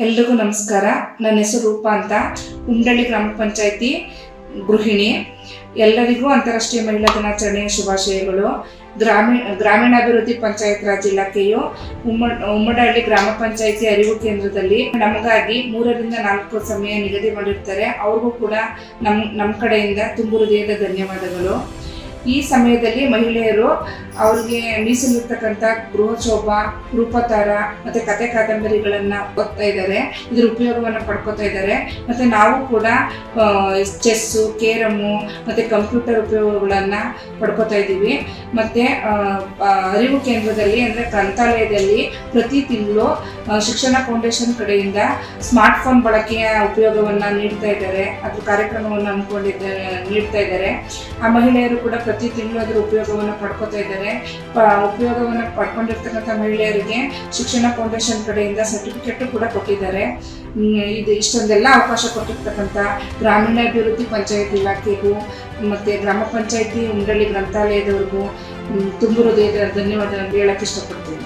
ಎಲ್ರಿಗೂ ನಮಸ್ಕಾರ. ನನ್ನ ಹೆಸರು ರೂಪಾ ಅಂತ, ಉಂಡಳ್ಳಿ ಗ್ರಾಮ ಪಂಚಾಯಿತಿ ಗೃಹಿಣಿ. ಎಲ್ಲರಿಗೂ ಅಂತಾರಾಷ್ಟ್ರೀಯ ಮಹಿಳಾ ದಿನಾಚರಣೆಯ ಶುಭಾಶಯಗಳು. ಗ್ರಾಮೀಣಾಭಿವೃದ್ಧಿ ಪಂಚಾಯತ್ ರಾಜ್ ಇಲಾಖೆಯು ಉಮ್ಮಡಹಳ್ಳಿ ಗ್ರಾಮ ಪಂಚಾಯಿತಿ ಅರಿವು ಕೇಂದ್ರದಲ್ಲಿ ನಮಗಾಗಿ 3 ರಿಂದ 4 ಸಮಯ ನಿಗದಿ ಮಾಡಿರ್ತಾರೆ. ಅವ್ರಿಗೂ ಕೂಡ ನಮ್ಮ ಕಡೆಯಿಂದ ತುಂಬು ಹೃದಯದ ಧನ್ಯವಾದಗಳು. ಈ ಸಮಯದಲ್ಲಿ ಮಹಿಳೆಯರು ಅವ್ರಿಗೆ ಮೀಸಲಿರ್ತಕ್ಕಂಥ ಗೃಹಶೋಭಾ, ರೂಪತಾರ ಮತ್ತು ಕತೆ ಕಾದಂಬರಿಗಳನ್ನು ಓದ್ತಾ ಇದ್ದಾರೆ. ಇದ್ರ ಉಪಯೋಗವನ್ನು ಪಡ್ಕೋತಾ ಇದ್ದಾರೆ. ಮತ್ತು ನಾವು ಕೂಡ ಚೆಸ್ಸು, ಕೇರಮು ಮತ್ತು ಕಂಪ್ಯೂಟರ್ ಉಪಯೋಗಗಳನ್ನು ಪಡ್ಕೋತಾ ಇದ್ದೀವಿ. ಮತ್ತು ಅರಿವು ಕೇಂದ್ರದಲ್ಲಿ ಅಂದರೆ ಗ್ರಂಥಾಲಯದಲ್ಲಿ ಪ್ರತಿ ತಿಂಗಳು ಶಿಕ್ಷಣ ಫೌಂಡೇಶನ್ ಕಡೆಯಿಂದ ಸ್ಮಾರ್ಟ್ಫೋನ್ ಬಳಕೆಯ ಉಪಯೋಗವನ್ನು ನೀಡ್ತಾ ಇದ್ದಾರೆ. ಅದ್ರ ಕಾರ್ಯಕ್ರಮವನ್ನು ನೀಡ್ತಾ ಇದ್ದಾರೆ. ಆ ಮಹಿಳೆಯರು ಕೂಡ ಪ್ರತಿ ತಿಂಗಳು ಅದರ ಉಪಯೋಗವನ್ನು ಪಡ್ಕೋತಾ ಇದ್ದಾರೆ. ಉಪಯೋಗವನ್ನು ಪಡ್ಕೊಂಡಿರ್ತಕ್ಕಂಥ ಮಹಿಳೆಯರಿಗೆ ಶಿಕ್ಷಣ ಫೌಂಡೇಶನ್ ಕಡೆಯಿಂದ ಸರ್ಟಿಫಿಕೇಟ್ ಕೂಡ ಕೊಟ್ಟಿದ್ದಾರೆ. ಇಷ್ಟೊಂದೆಲ್ಲ ಅವಕಾಶ ಕೊಟ್ಟಿರ್ತಕ್ಕಂಥ ಗ್ರಾಮೀಣಾಭಿವೃದ್ಧಿ ಪಂಚಾಯತ್ ಇಲಾಖೆಗೂ ಮತ್ತು ಗ್ರಾಮ ಪಂಚಾಯತಿ ಉಂಡಳ್ಳಿ ಗ್ರಂಥಾಲಯದವ್ರಿಗೂ ತುಂಬ ಹೃದಯದ ಧನ್ಯವಾದ ಹೇಳಕ್ಕೆ ಇಷ್ಟಪಡ್ತೀನಿ.